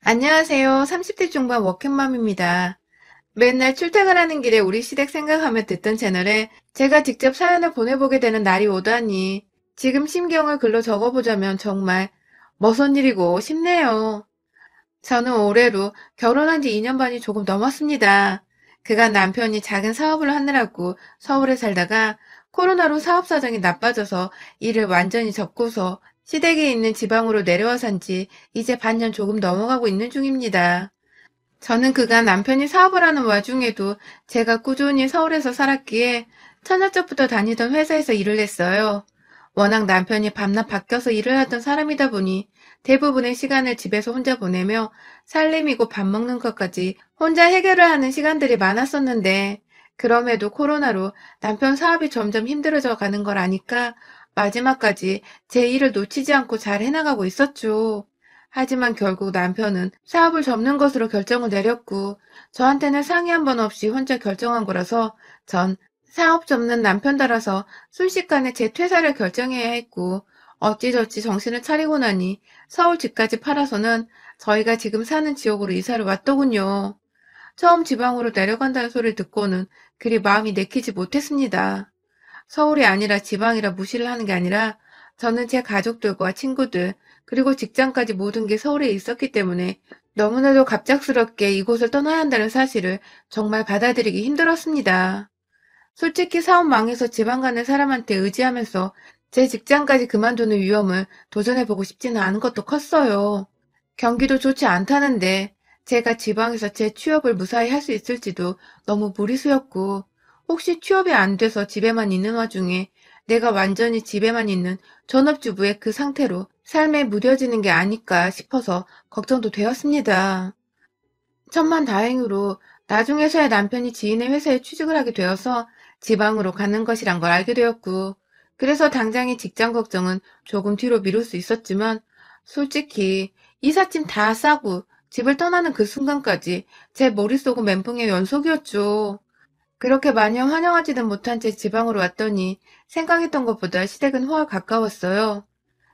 안녕하세요. 30대 중반 워킹맘입니다. 맨날 출퇴근하는 길에 우리 시댁 생각하며 듣던 채널에 제가 직접 사연을 보내보게 되는 날이 오다니 지금 심경을 글로 적어보자면 정말 머선 일이고 싶네요. 저는 올해로 결혼한 지 2년 반이 조금 넘었습니다. 그간 남편이 작은 사업을 하느라고 서울에 살다가 코로나로 사업 사정이 나빠져서 일을 완전히 접고서 시댁에 있는 지방으로 내려와 산지 이제 반년 조금 넘어가고 있는 중입니다. 저는 그간 남편이 사업을 하는 와중에도 제가 꾸준히 서울에서 살았기에 처녀적부터 다니던 회사에서 일을 했어요. 워낙 남편이 밤낮 바뀌어서 일을 하던 사람이다 보니 대부분의 시간을 집에서 혼자 보내며 살림이고 밥 먹는 것까지 혼자 해결을 하는 시간들이 많았었는데 그럼에도 코로나로 남편 사업이 점점 힘들어져 가는 걸 아니까 마지막까지 제 일을 놓치지 않고 잘 해나가고 있었죠. 하지만 결국 남편은 사업을 접는 것으로 결정을 내렸고 저한테는 상의 한 번 없이 혼자 결정한 거라서 전 사업 접는 남편 따라서 순식간에 제 퇴사를 결정해야 했고 어찌저찌 정신을 차리고 나니 서울 집까지 팔아서는 저희가 지금 사는 지역으로 이사를 왔더군요. 처음 지방으로 내려간다는 소리를 듣고는 그리 마음이 내키지 못했습니다. 서울이 아니라 지방이라 무시를 하는 게 아니라 저는 제 가족들과 친구들 그리고 직장까지 모든 게 서울에 있었기 때문에 너무나도 갑작스럽게 이곳을 떠나야 한다는 사실을 정말 받아들이기 힘들었습니다. 솔직히 사업 망해서 지방 가는 사람한테 의지하면서 제 직장까지 그만두는 위험을 도전해보고 싶지는 않은 것도 컸어요. 경기도 좋지 않다는데 제가 지방에서 제 취업을 무사히 할 수 있을지도 너무 무리수였고 혹시 취업이 안 돼서 집에만 있는 와중에 내가 완전히 집에만 있는 전업주부의 그 상태로 삶에 무뎌지는 게 아닐까 싶어서 걱정도 되었습니다. 천만다행으로 나중에서야 남편이 지인의 회사에 취직을 하게 되어서 지방으로 가는 것이란 걸 알게 되었고, 그래서 당장의 직장 걱정은 조금 뒤로 미룰 수 있었지만, 솔직히 이삿짐 다 싸고 집을 떠나는 그 순간까지 제 머릿속은 멘붕의 연속이었죠. 그렇게 마냥 환영하지는 못한 채 지방으로 왔더니 생각했던 것보다 시댁은 훨 가까웠어요.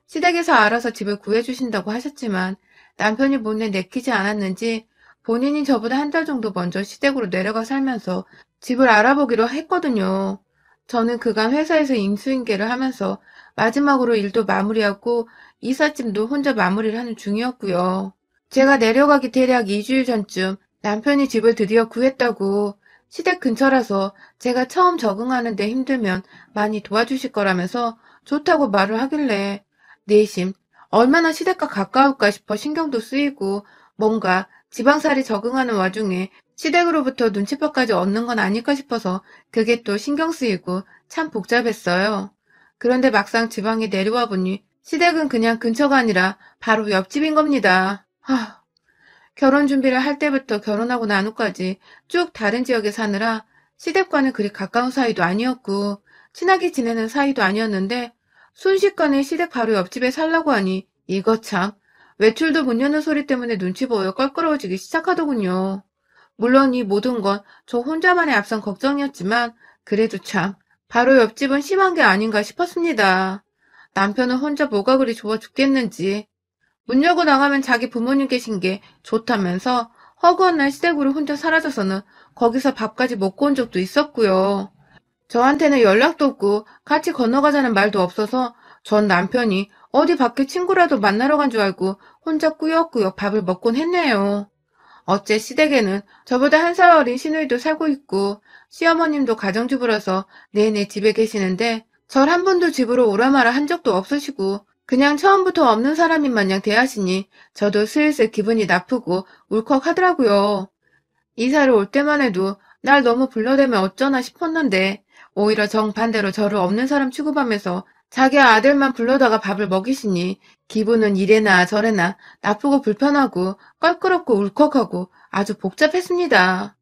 시댁에서 알아서 집을 구해주신다고 하셨지만 남편이 못내 내키지 않았는지 본인이 저보다 한 달 정도 먼저 시댁으로 내려가 살면서 집을 알아보기로 했거든요. 저는 그간 회사에서 인수인계를 하면서 마지막으로 일도 마무리하고 이삿짐도 혼자 마무리를 하는 중이었고요. 제가 내려가기 대략 2주일 전쯤 남편이 집을 드디어 구했다고 시댁 근처라서 제가 처음 적응하는데 힘들면 많이 도와주실 거라면서 좋다고 말을 하길래 내심 얼마나 시댁과 가까울까 싶어 신경도 쓰이고 뭔가 지방살이 적응하는 와중에 시댁으로부터 눈치밥까지 얻는 건 아닐까 싶어서 그게 또 신경 쓰이고 참 복잡했어요. 그런데 막상 지방에 내려와 보니 시댁은 그냥 근처가 아니라 바로 옆집인 겁니다. 결혼 준비를 할 때부터 결혼하고 난 후까지 쭉 다른 지역에 사느라 시댁과는 그리 가까운 사이도 아니었고 친하게 지내는 사이도 아니었는데 순식간에 시댁 바로 옆집에 살라고 하니 이거 참 외출도 못 여는 소리 때문에 눈치 보여 껄끄러워지기 시작하더군요. 물론 이 모든 건 저 혼자만의 앞선 걱정이었지만 그래도 참 바로 옆집은 심한 게 아닌가 싶었습니다. 남편은 혼자 뭐가 그리 좋아 죽겠는지 문 열고 나가면 자기 부모님 계신 게 좋다면서 허구한 날 시댁으로 혼자 사라져서는 거기서 밥까지 먹고 온 적도 있었고요. 저한테는 연락도 없고 같이 건너가자는 말도 없어서 전 남편이 어디 밖에 친구라도 만나러 간 줄 알고 혼자 꾸역꾸역 밥을 먹곤 했네요. 어째 시댁에는 저보다 한 살 어린 시누이도 살고 있고 시어머님도 가정주부라서 내내 집에 계시는데 절 한 번도 집으로 오라 마라 한 적도 없으시고 그냥 처음부터 없는 사람인 마냥 대하시니 저도 슬슬 기분이 나쁘고 울컥하더라고요. 이사를 올 때만 해도 날 너무 불러대면 어쩌나 싶었는데 오히려 정반대로 저를 없는 사람 취급하면서 자기 아들만 불러다가 밥을 먹이시니 기분은 이래나 저래나 나쁘고 불편하고 껄끄럽고 울컥하고 아주 복잡했습니다.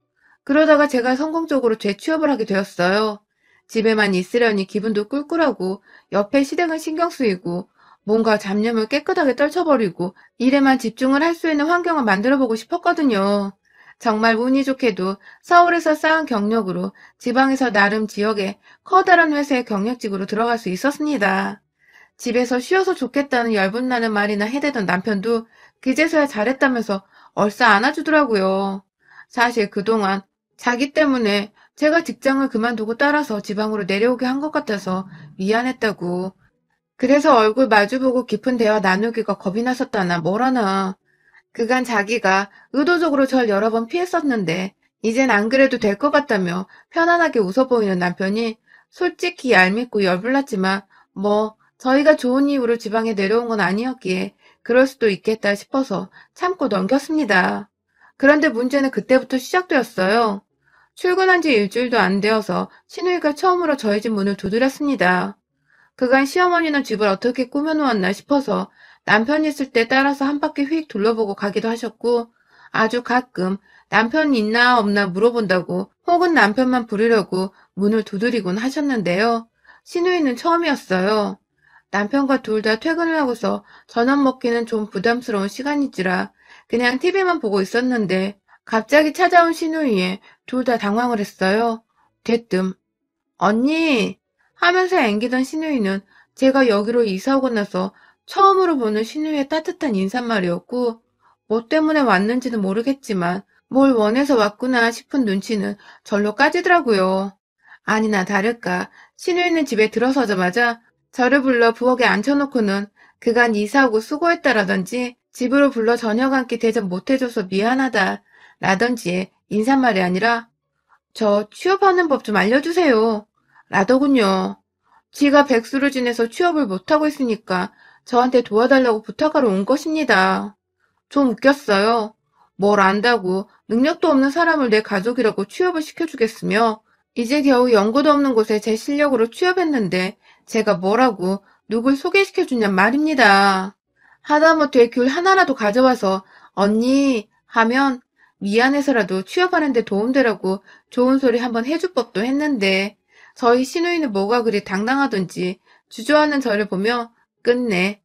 그러다가 제가 성공적으로 재취업을 하게 되었어요. 집에만 있으려니 기분도 꿀꿀하고 옆에 시댁은 신경 쓰이고 뭔가 잡념을 깨끗하게 떨쳐버리고 일에만 집중을 할 수 있는 환경을 만들어보고 싶었거든요. 정말 운이 좋게도 서울에서 쌓은 경력으로 지방에서 나름 지역의 커다란 회사의 경력직으로 들어갈 수 있었습니다. 집에서 쉬어서 좋겠다는 열분나는 말이나 해대던 남편도 그제서야 잘했다면서 얼싸 안아주더라고요. 사실 그동안 자기 때문에 제가 직장을 그만두고 따라서 지방으로 내려오게 한 것 같아서 미안했다고. 그래서 얼굴 마주보고 깊은 대화 나누기가 겁이 났었다나 뭐라나. 그간 자기가 의도적으로 절 여러 번 피했었는데 이젠 안 그래도 될 것 같다며 편안하게 웃어 보이는 남편이 솔직히 얄밉고 열불났지만 뭐 저희가 좋은 이유로 지방에 내려온 건 아니었기에 그럴 수도 있겠다 싶어서 참고 넘겼습니다. 그런데 문제는 그때부터 시작되었어요. 출근한 지 일주일도 안 되어서 신우이가 처음으로 저희 집 문을 두드렸습니다. 그간 시어머니는 집을 어떻게 꾸며놓았나 싶어서 남편이 있을 때 따라서 한 바퀴 휙 둘러보고 가기도 하셨고 아주 가끔 남편 있나 없나 물어본다고 혹은 남편만 부르려고 문을 두드리곤 하셨는데요. 시누이는 처음이었어요. 남편과 둘 다 퇴근을 하고서 저녁 먹기는 좀 부담스러운 시간이지라 그냥 TV만 보고 있었는데 갑자기 찾아온 시누이에 둘 다 당황을 했어요. 대뜸 언니 하면서 앵기던 시누이는 제가 여기로 이사 오고 나서 처음으로 보는 시누이의 따뜻한 인사말이었고 뭐 때문에 왔는지는 모르겠지만 뭘 원해서 왔구나 싶은 눈치는 절로 까지더라고요. 아니나 다를까 시누이는 집에 들어서자마자 저를 불러 부엌에 앉혀놓고는 그간 이사하고 수고했다라든지 집으로 불러 저녁 한 끼 대접 못해줘서 미안하다 라든지 인사말이 아니라 저 취업하는 법 좀 알려주세요. 라더군요. 지가 백수를 지내서 취업을 못하고 있으니까 저한테 도와달라고 부탁하러 온 것입니다. 좀 웃겼어요. 뭘 안다고 능력도 없는 사람을 내 가족이라고 취업을 시켜주겠으며 이제 겨우 연고도 없는 곳에 제 실력으로 취업했는데 제가 뭐라고 누굴 소개시켜주냔 말입니다. 하다못해 귤 하나라도 가져와서 언니 하면 미안해서라도 취업하는 데 도움되라고 좋은 소리 한번 해줄 법도 했는데 저희 시누이는 뭐가 그리 당당하던지 주저하는 저를 보며 끝내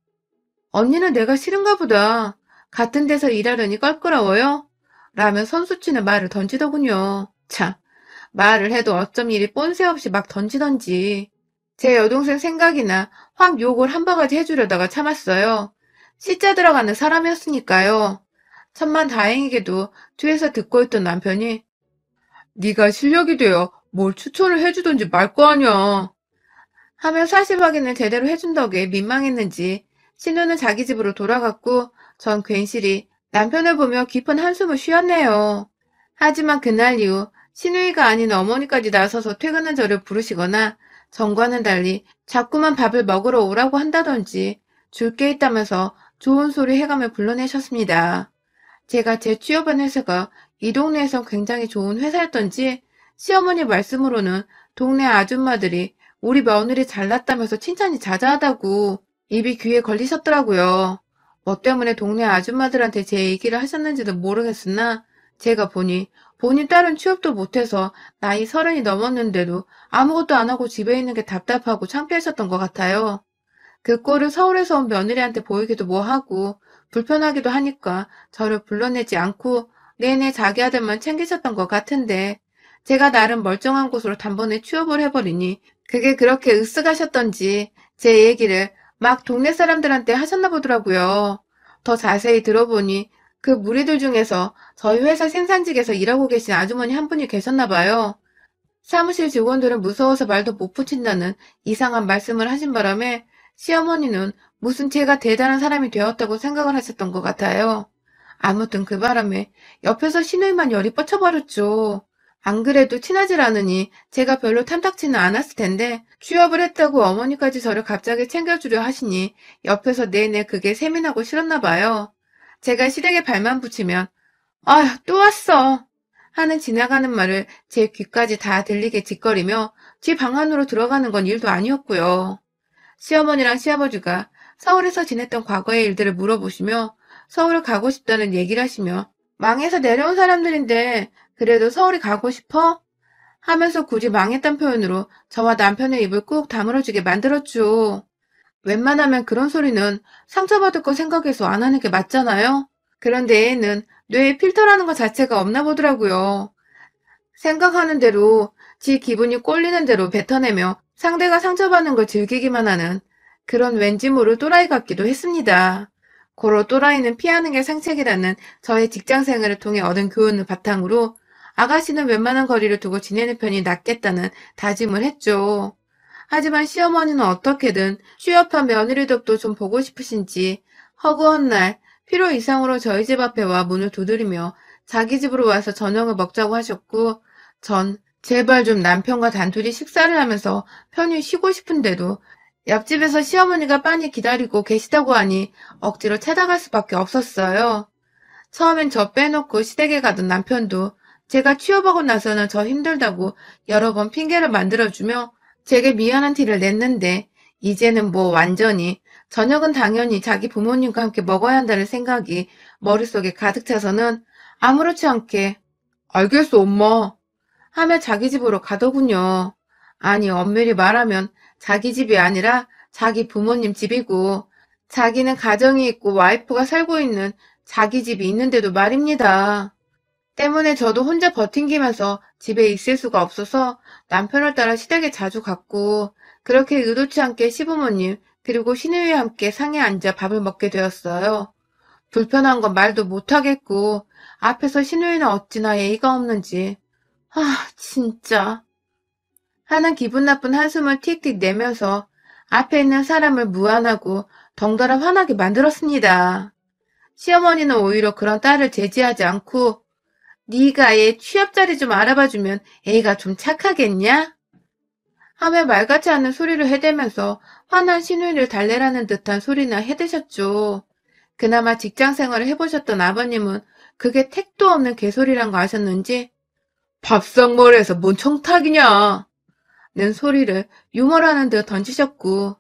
언니는 내가 싫은가 보다. 같은 데서 일하려니 껄끄러워요? 라며 선수치는 말을 던지더군요. 참, 말을 해도 어쩜 이리 뻔세 없이 막 던지던지. 제 여동생 생각이나 확 욕을 한 바가지 해주려다가 참았어요. 시자 들어가는 사람이었으니까요. 천만 다행이게도 뒤에서 듣고 있던 남편이 네가 실력이 되어 뭘 추천을 해주던지 말 거 아니야. 하며 사실 확인을 제대로 해준 덕에 민망했는지 신우는 자기 집으로 돌아갔고 전 괜시리 남편을 보며 깊은 한숨을 쉬었네요. 하지만 그날 이후 신우이가 아닌 어머니까지 나서서 퇴근한 저를 부르시거나 전과는 달리 자꾸만 밥을 먹으러 오라고 한다던지 줄 게 있다면서 좋은 소리 해가며 불러내셨습니다. 제가 재취업한 회사가 이 동네에선 굉장히 좋은 회사였던지 시어머니 말씀으로는 동네 아줌마들이 우리 며느리 잘났다면서 칭찬이 자자하다고 입이 귀에 걸리셨더라고요. 뭐 때문에 동네 아줌마들한테 제 얘기를 하셨는지는 모르겠으나 제가 보니 본인 딸은 취업도 못해서 나이 30이 넘었는데도 아무것도 안 하고 집에 있는 게 답답하고 창피하셨던 것 같아요. 그 꼴을 서울에서 온 며느리한테 보이기도 뭐하고 불편하기도 하니까 저를 불러내지 않고 내내 자기 아들만 챙기셨던 것 같은데 제가 나름 멀쩡한 곳으로 단번에 취업을 해버리니 그게 그렇게 으쓱하셨던지 제 얘기를 막 동네 사람들한테 하셨나 보더라고요. 더 자세히 들어보니 그 무리들 중에서 저희 회사 생산직에서 일하고 계신 아주머니 한 분이 계셨나 봐요. 사무실 직원들은 무서워서 말도 못 붙인다는 이상한 말씀을 하신 바람에 시어머니는 무슨 제가 대단한 사람이 되었다고 생각을 하셨던 것 같아요. 아무튼 그 바람에 옆에서 시누이만 열이 뻗쳐버렸죠. 안 그래도 친하질 않으니 제가 별로 탐탁지는 않았을 텐데 취업을 했다고 어머니까지 저를 갑자기 챙겨주려 하시니 옆에서 내내 그게 세민하고 싫었나 봐요. 제가 시댁에 발만 붙이면 아휴 또 왔어 하는 지나가는 말을 제 귀까지 다 들리게 짓거리며 집 방 안으로 들어가는 건 일도 아니었고요. 시어머니랑 시아버지가 서울에서 지냈던 과거의 일들을 물어보시며 서울을 가고 싶다는 얘기를 하시며 망해서 내려온 사람들인데 그래도 서울이 가고 싶어? 하면서 굳이 망했단 표현으로 저와 남편의 입을 꾹 다물어주게 만들었죠. 웬만하면 그런 소리는 상처받을 거 생각해서 안 하는 게 맞잖아요? 그런데 애는 뇌에 필터라는 것 자체가 없나 보더라고요. 생각하는 대로 지 기분이 꼴리는 대로 뱉어내며 상대가 상처받는 걸 즐기기만 하는 그런 왠지 모를 또라이 같기도 했습니다. 고로 또라이는 피하는 게 상책이라는 저의 직장 생활을 통해 얻은 교훈을 바탕으로 아가씨는 웬만한 거리를 두고 지내는 편이 낫겠다는 다짐을 했죠. 하지만 시어머니는 어떻게든 취업한 며느리 덕도 좀 보고 싶으신지 허구한 날 필요 이상으로 저희 집 앞에 와 문을 두드리며 자기 집으로 와서 저녁을 먹자고 하셨고, 전 제발 좀 남편과 단둘이 식사를 하면서 편히 쉬고 싶은데도 옆집에서 시어머니가 빤히 기다리고 계시다고 하니 억지로 찾아갈 수밖에 없었어요. 처음엔 저 빼놓고 시댁에 가던 남편도 제가 취업하고 나서는 저 힘들다고 여러 번 핑계를 만들어주며 제게 미안한 티를 냈는데, 이제는 뭐 완전히 저녁은 당연히 자기 부모님과 함께 먹어야 한다는 생각이 머릿속에 가득 차서는 아무렇지 않게 알겠어 엄마 하며 자기 집으로 가더군요. 아니 엄밀히 말하면 자기 집이 아니라 자기 부모님 집이고, 자기는 가정이 있고 와이프가 살고 있는 자기 집이 있는데도 말입니다. 때문에 저도 혼자 버팅기면서 집에 있을 수가 없어서 남편을 따라 시댁에 자주 갔고, 그렇게 의도치 않게 시부모님 그리고 시누이와 함께 상에 앉아 밥을 먹게 되었어요. 불편한 건 말도 못하겠고 앞에서 시누이는 어찌나 예의가 없는지 진짜 하는 기분 나쁜 한숨을 틱틱 내면서 앞에 있는 사람을 무안하고 덩달아 화나게 만들었습니다. 시어머니는 오히려 그런 딸을 제지하지 않고 네가 얘 취업 자리 좀 알아봐주면 애가 좀 착하겠냐? 하며 말같지 않은 소리를 해대면서 화난 시누이를 달래라는 듯한 소리나 해대셨죠. 그나마 직장 생활을 해보셨던 아버님은 그게 택도 없는 개소리란 거 아셨는지 밥상머리에서 뭔 청탁이냐 는 소리를 유머라는 듯 던지셨고,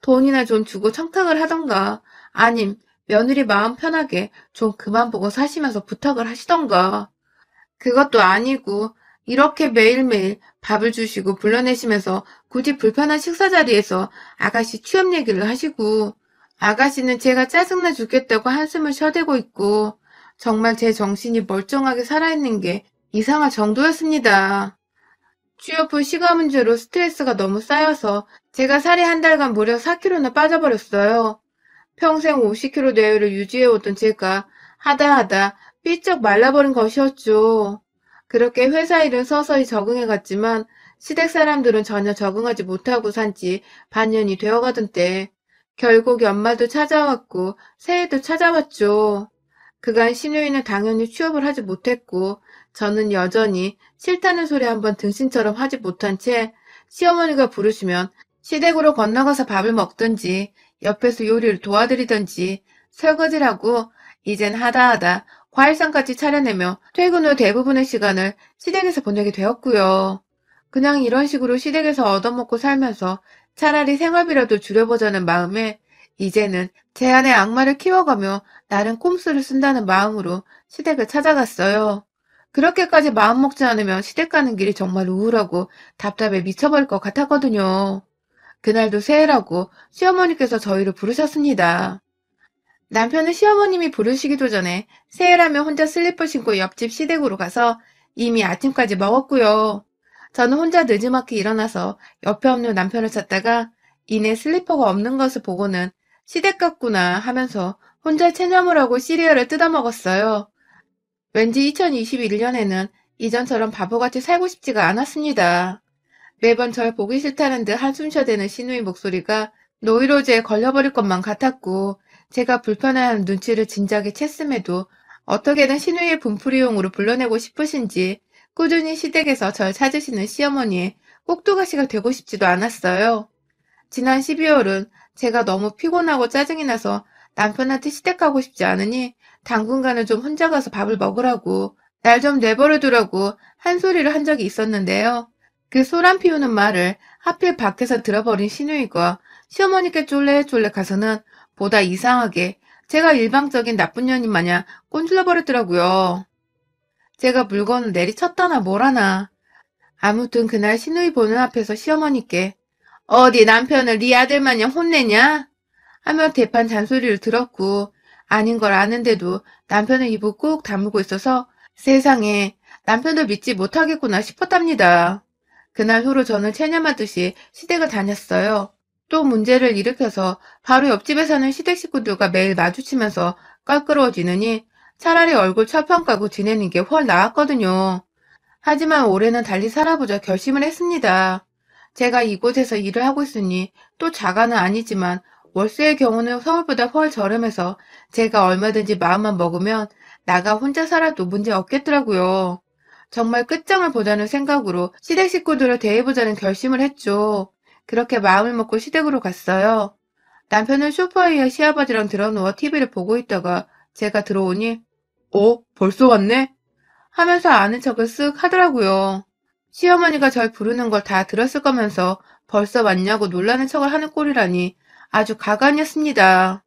돈이나 좀 주고 청탁을 하던가 아님 며느리 마음 편하게 좀 그만 보고 사시면서 부탁을 하시던가. 그것도 아니고 이렇게 매일매일 밥을 주시고 불러내시면서 굳이 불편한 식사 자리에서 아가씨 취업 얘기를 하시고, 아가씨는 제가 짜증나 죽겠다고 한숨을 쉬어대고 있고 정말 제 정신이 멀쩡하게 살아있는 게 이상할 정도였습니다. 취업 후 시가 문제로 스트레스가 너무 쌓여서 제가 살이 한 달간 무려 4kg나 빠져버렸어요. 평생 50kg 내외를 유지해오던 제가 하다 삐쩍 말라버린 것이었죠. 그렇게 회사 일은 서서히 적응해갔지만 시댁 사람들은 전혀 적응하지 못하고 산 지 반년이 되어가던 때 결국 연말도 찾아왔고 새해도 찾아왔죠. 그간 시누이는 당연히 취업을 하지 못했고 저는 여전히 싫다는 소리 한번 등신처럼 하지 못한 채 시어머니가 부르시면 시댁으로 건너가서 밥을 먹든지 옆에서 요리를 도와드리든지 설거지를 하고 이젠 하다 과일상까지 차려내며 퇴근 후 대부분의 시간을 시댁에서 보내게 되었고요. 그냥 이런 식으로 시댁에서 얻어먹고 살면서 차라리 생활비라도 줄여보자는 마음에 이제는 제 안에 악마를 키워가며 나름 꼼수를 쓴다는 마음으로 시댁을 찾아갔어요. 그렇게까지 마음 먹지 않으면 시댁 가는 길이 정말 우울하고 답답해 미쳐버릴 것 같았거든요. 그날도 새해라고 시어머니께서 저희를 부르셨습니다. 남편은 시어머님이 부르시기도 전에 새해라며 혼자 슬리퍼 신고 옆집 시댁으로 가서 이미 아침까지 먹었고요. 저는 혼자 늦지막히 일어나서 옆에 없는 남편을 찾다가 이내 슬리퍼가 없는 것을 보고는 시댁 같구나 하면서 혼자 체념을 하고 시리얼을 뜯어 먹었어요. 왠지 2021년에는 이전처럼 바보같이 살고 싶지가 않았습니다. 매번 절 보기 싫다는 듯 한숨 쉬어대는 시누이 목소리가 노이로제에 걸려버릴 것만 같았고, 제가 불편해하는 눈치를 진작에 챘음에도 어떻게든 시누이의 분풀이용으로 불러내고 싶으신지 꾸준히 시댁에서 절 찾으시는 시어머니의 꼭두가시가 되고 싶지도 않았어요. 지난 12월은 제가 너무 피곤하고 짜증이 나서 남편한테 시댁 가고 싶지 않으니 당분간은 좀 혼자 가서 밥을 먹으라고, 날 좀 내버려두라고 한 소리를 한 적이 있었는데요. 그 소란 피우는 말을 하필 밖에서 들어버린 시누이가 시어머니께 쫄래쫄래 가서는 보다 이상하게 제가 일방적인 나쁜 년인 마냥 꼰질러 버렸더라고요. 제가 물건을 내리쳤다나 뭐라나. 아무튼 그날 시누이 보는 앞에서 시어머니께 어디 남편을 네 아들 마냥 혼내냐? 하며 대판 잔소리를 들었고, 아닌 걸 아는데도 남편의 입을 꾹 다물고 있어서 세상에 남편을 믿지 못하겠구나 싶었답니다. 그날 후로 저는 체념하듯이 시댁을 다녔어요. 또 문제를 일으켜서 바로 옆집에 사는 시댁 식구들과 매일 마주치면서 껄끄러워지느니 차라리 얼굴 철판 까고 지내는 게 훨 나았거든요. 하지만 올해는 달리 살아보자 결심을 했습니다. 제가 이곳에서 일을 하고 있으니 또 자가는 아니지만 월세의 경우는 서울보다 훨 저렴해서 제가 얼마든지 마음만 먹으면 나가 혼자 살아도 문제 없겠더라고요. 정말 끝장을 보자는 생각으로 시댁 식구들을 대해보자는 결심을 했죠. 그렇게 마음을 먹고 시댁으로 갔어요. 남편은 소파에 시아버지랑 드러누워 TV를 보고 있다가 제가 들어오니 벌써 왔네? 하면서 아는 척을 쓱 하더라고요. 시어머니가 절 부르는 걸 다 들었을 거면서 벌써 왔냐고 놀라는 척을 하는 꼴이라니 아주 가관이었습니다.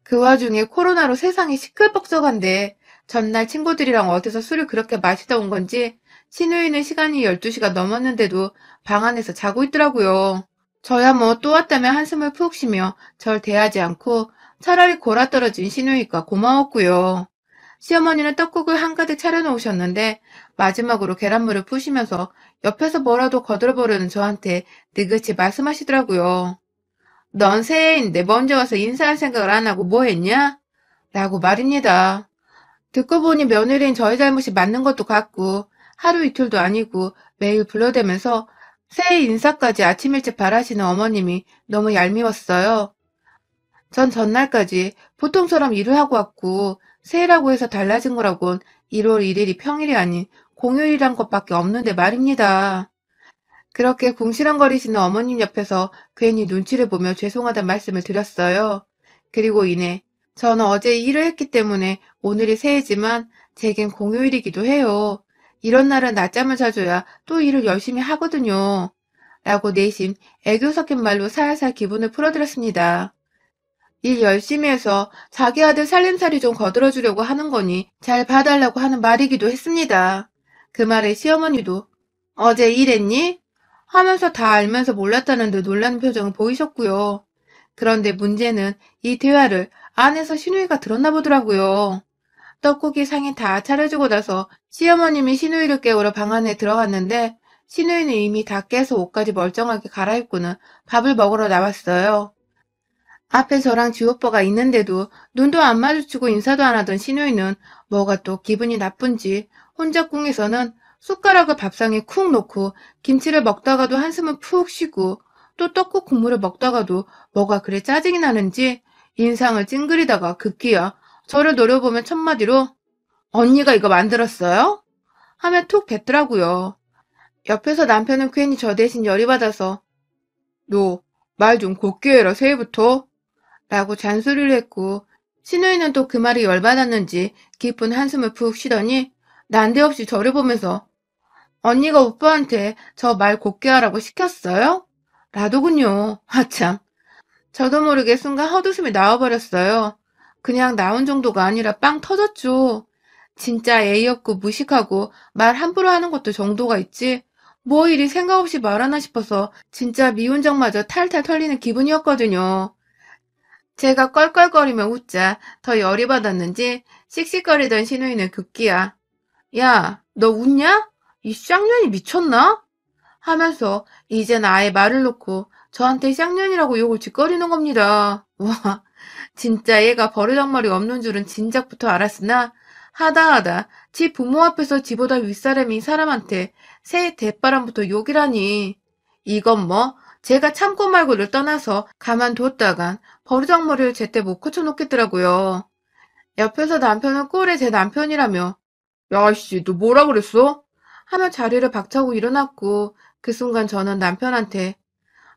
그 와중에 코로나로 세상이 시끌벅적한데 전날 친구들이랑 어디서 술을 그렇게 마시다 온 건지 시누이는 시간이 12시가 넘었는데도 방 안에서 자고 있더라고요. 저야 뭐 또 왔다며 한숨을 푹 쉬며 절 대하지 않고 차라리 골아떨어진 시누이가 고마웠고요. 시어머니는 떡국을 한가득 차려놓으셨는데 마지막으로 계란물을 푸시면서 옆에서 뭐라도 거들어보려는 저한테 느긋이 말씀하시더라고요. 넌 새해인데 먼저 와서 인사할 생각을 안 하고 뭐 했냐? 라고 말입니다. 듣고 보니 며느리인 저의 잘못이 맞는 것도 같고 하루 이틀도 아니고 매일 불러대면서 새해 인사까지 아침 일찍 바라시는 어머님이 너무 얄미웠어요. 전 전날까지 보통처럼 일을 하고 왔고 새해라고 해서 달라진 거라곤 1월 1일이 평일이 아닌 공휴일이란 것밖에 없는데 말입니다. 그렇게 궁시렁거리시는 어머님 옆에서 괜히 눈치를 보며 죄송하단 말씀을 드렸어요. 그리고 이내 저는 어제 일을 했기 때문에 오늘이 새해지만 제겐 공휴일이기도 해요. 이런 날은 낮잠을 자줘야 또 일을 열심히 하거든요. 라고 내심 애교 섞인 말로 살살 기분을 풀어드렸습니다. 일 열심히 해서 자기 아들 살림살이 좀 거들어주려고 하는 거니 잘 봐달라고 하는 말이기도 했습니다. 그 말에 시어머니도 어제 일했니? 하면서 다 알면서 몰랐다는 듯 놀라는 표정을 보이셨고요. 그런데 문제는 이 대화를 안에서 시누이가 들었나 보더라고요. 떡국이 상이 다 차려지고 나서 시어머님이 시누이를 깨우러 방 안에 들어갔는데 시누이는 이미 다 깨서 옷까지 멀쩡하게 갈아입고는 밥을 먹으러 나왔어요. 앞에 저랑 지오빠가 있는데도 눈도 안 마주치고 인사도 안 하던 시누이는 뭐가 또 기분이 나쁜지 혼자 꿍에서는 숟가락을 밥상에 쿡 놓고 김치를 먹다가도 한숨을 푹 쉬고 또 떡국 국물을 먹다가도 뭐가 그래 짜증이 나는지 인상을 찡그리다가 급기야 저를 노려보며 첫마디로 언니가 이거 만들었어요? 하며 툭 뱉더라고요. 옆에서 남편은 괜히 저 대신 열이 받아서 너 말 좀 곱게 해라 새해부터 라고 잔소리를 했고 시누이는 또 그 말이 열받았는지 깊은 한숨을 푹 쉬더니 난데없이 저를 보면서 언니가 오빠한테 저 말 곱게 하라고 시켰어요? 라더군요. 하참. 저도 모르게 순간 헛웃음이 나와버렸어요. 그냥 나온 정도가 아니라 빵 터졌죠. 진짜 예의 없고 무식하고 말 함부로 하는 것도 정도가 있지. 뭐 이리 생각 없이 말하나 싶어서 진짜 미운 정마저 탈탈 털리는 기분이었거든요. 제가 껄껄거리며 웃자 더 열이 받았는지 씩씩거리던 시누이는 급기야. 야, 너 웃냐? 이 쌍년이 미쳤나? 하면서 이젠 아예 말을 놓고 저한테 쌍년이라고 욕을 짓거리는 겁니다. 와, 진짜 얘가 버르장머리 없는 줄은 진작부터 알았으나 하다하다 지 부모 앞에서 지보다 윗사람인 사람한테 새 대바람부터 욕이라니. 이건 뭐 제가 참고 말고를 떠나서 가만뒀다간 버르장머리를 제때 못 고쳐놓겠더라고요. 옆에서 남편은 꼴에 제 남편이라며 야이씨 너 뭐라 그랬어? 하며 자리를 박차고 일어났고 그 순간 저는 남편한테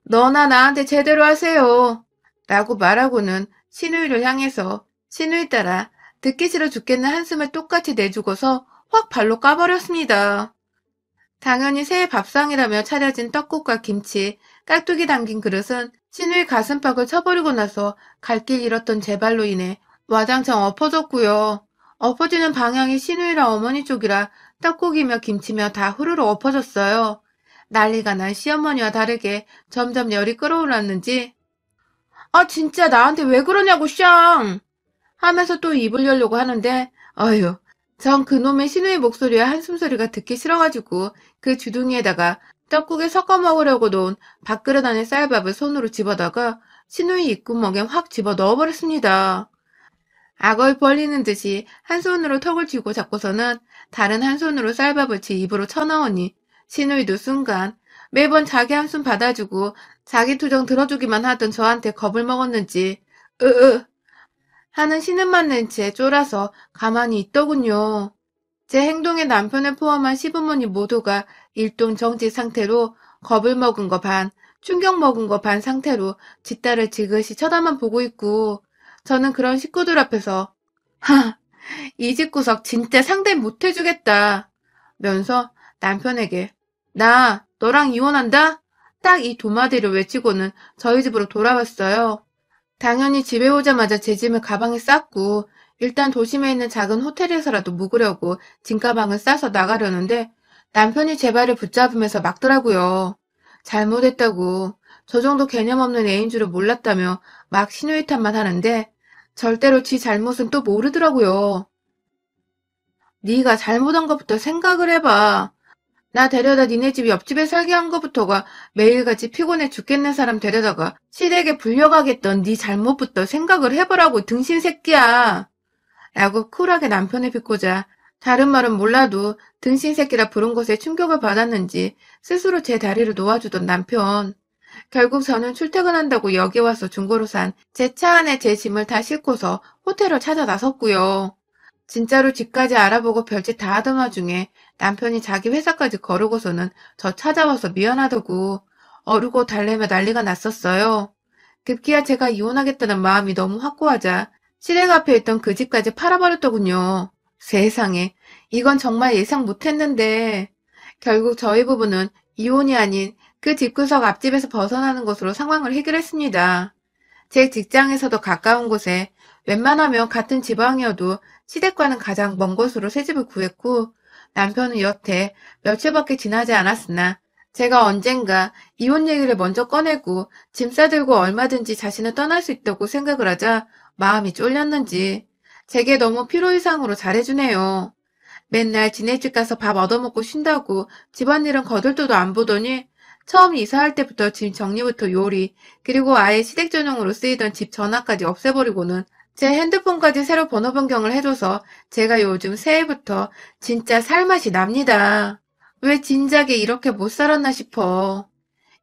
너나 나한테 제대로 하세요 라고 말하고는 시누이를 향해서 시누이 따라 듣기 싫어 죽겠는 한숨을 똑같이 내주고서 확 발로 까버렸습니다. 당연히 새해 밥상이라며 차려진 떡국과 김치, 깍두기 담긴 그릇은 시누이 가슴팍을 쳐버리고 나서 갈 길 잃었던 제 발로 인해 와장창 엎어졌고요. 엎어지는 방향이 시누이랑 어머니 쪽이라 떡국이며 김치며 다 후루룩 엎어졌어요. 난리가 난 시어머니와 다르게 점점 열이 끓어올랐는지 아 진짜 나한테 왜 그러냐고 쌍! 하면서 또 입을 열려고 하는데 어휴 전 그놈의 시누이 목소리와 한숨소리가 듣기 싫어가지고 그 주둥이에다가 떡국에 섞어 먹으려고 놓은 밥그릇 안에 쌀밥을 손으로 집어다가 시누이 입구멍에 확 집어 넣어버렸습니다. 악을 벌리는 듯이 한 손으로 턱을 쥐고 잡고서는 다른 한 손으로 쌀밥을 제 입으로 쳐넣으니 시누이도 순간 매번 자기 한 손 받아주고 자기 투정 들어주기만 하던 저한테 겁을 먹었는지 으으 하는 신음만 낸 채 쫄아서 가만히 있더군요. 제 행동에 남편을 포함한 시부모님 모두가 일동정지 상태로 겁을 먹은 거 반, 충격 먹은 거 반 상태로 지 딸을 지그시 쳐다만 보고 있고 저는 그런 식구들 앞에서 하, 이 집구석 진짜 상대 못 해주겠다 면서 남편에게 나 너랑 이혼한다? 딱 이 두 마디를 외치고는 저희 집으로 돌아왔어요. 당연히 집에 오자마자 제 짐을 가방에 쌌고 일단 도심에 있는 작은 호텔에서라도 묵으려고 짐가방을 싸서 나가려는데 남편이 제 발을 붙잡으면서 막더라고요. 잘못했다고 저 정도 개념 없는 애인 줄을 몰랐다며 막 신우이 탓만 하는데 절대로 지 잘못은 또 모르더라고요. 네가 잘못한 것부터 생각을 해봐. 나 데려다 니네 집 옆집에 살게 한 것부터가 매일같이 피곤해 죽겠는 사람 데려다가 시댁에 불려가겠던 네 잘못부터 생각을 해보라고 등신 새끼야. 라고 쿨하게 남편을 비꼬자 다른 말은 몰라도 등신 새끼라 부른 것에 충격을 받았는지 스스로 제 다리를 놓아주던 남편. 결국 저는 출퇴근한다고 여기 와서 중고로 산 제 차 안에 제 짐을 다 싣고서 호텔을 찾아 나섰고요. 진짜로 집까지 알아보고 별짓 다 하던 와중에 남편이 자기 회사까지 거르고서는 저 찾아와서 미안하다고 어르고 달래며 난리가 났었어요. 급기야 제가 이혼하겠다는 마음이 너무 확고하자 시댁 앞에 있던 그 집까지 팔아버렸더군요. 세상에, 이건 정말 예상 못했는데 결국 저희 부부는 이혼이 아닌 그 집구석 앞집에서 벗어나는 것으로 상황을 해결했습니다. 제 직장에서도 가까운 곳에 웬만하면 같은 지방이어도 시댁과는 가장 먼 곳으로 새집을 구했고 남편은 여태 며칠밖에 지나지 않았으나 제가 언젠가 이혼 얘기를 먼저 꺼내고 짐 싸들고 얼마든지 자신을 떠날 수 있다고 생각을 하자 마음이 쫄렸는지 제게 너무 필요 이상으로 잘해주네요. 맨날 지네 집 가서 밥 얻어먹고 쉰다고 집안일은 거들떠도 안 보더니 처음 이사할 때부터 짐 정리부터 요리 그리고 아예 시댁 전용으로 쓰이던 집 전화까지 없애버리고는 제 핸드폰까지 새로 번호 변경을 해줘서 제가 요즘 새해부터 진짜 살맛이 납니다. 왜 진작에 이렇게 못 살았나 싶어.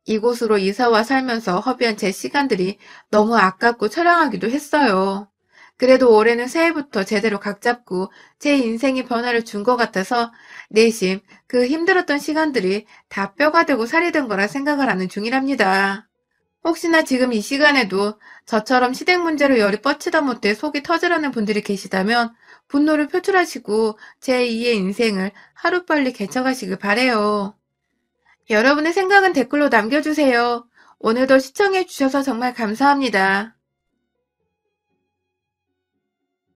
이곳으로 이사와 살면서 허비한 제 시간들이 너무 아깝고 처량하기도 했어요. 그래도 올해는 새해부터 제대로 각 잡고 제 인생이 변화를 준 것 같아서 내심 그 힘들었던 시간들이 다 뼈가 되고 살이 된 거라 생각을 하는 중이랍니다. 혹시나 지금 이 시간에도 저처럼 시댁 문제로 열이 뻗치다 못해 속이 터지라는 분들이 계시다면 분노를 표출하시고 제2의 인생을 하루빨리 개척하시길 바래요. 여러분의 생각은 댓글로 남겨주세요. 오늘도 시청해주셔서 정말 감사합니다.